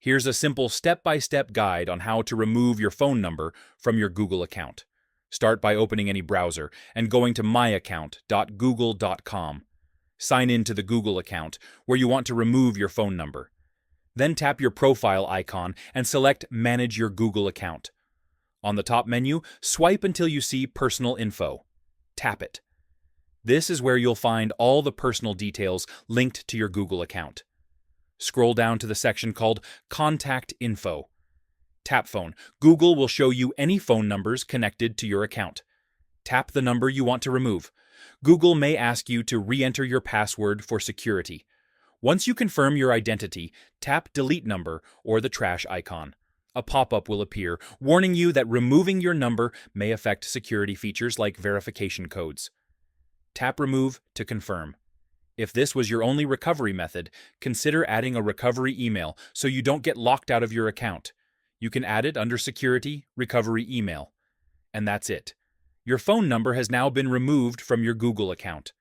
Here's a simple step-by-step guide on how to remove your phone number from your Google account. Start by opening any browser and going to myaccount.google.com. Sign in to the Google account where you want to remove your phone number. Then tap your profile icon and select Manage your Google account. On the top menu, swipe until you see Personal Info. Tap it. This is where you'll find all the personal details linked to your Google account. Scroll down to the section called Contact Info. Tap Phone. Google will show you any phone numbers connected to your account. Tap the number you want to remove. Google may ask you to re-enter your password for security. Once you confirm your identity, tap Delete Number or the trash icon. A pop-up will appear, warning you that removing your number may affect security features like verification codes. Tap Remove to confirm. If this was your only recovery method, consider adding a recovery email so you don't get locked out of your account. You can add it under Security, Recovery Email. And that's it. Your phone number has now been removed from your Google account.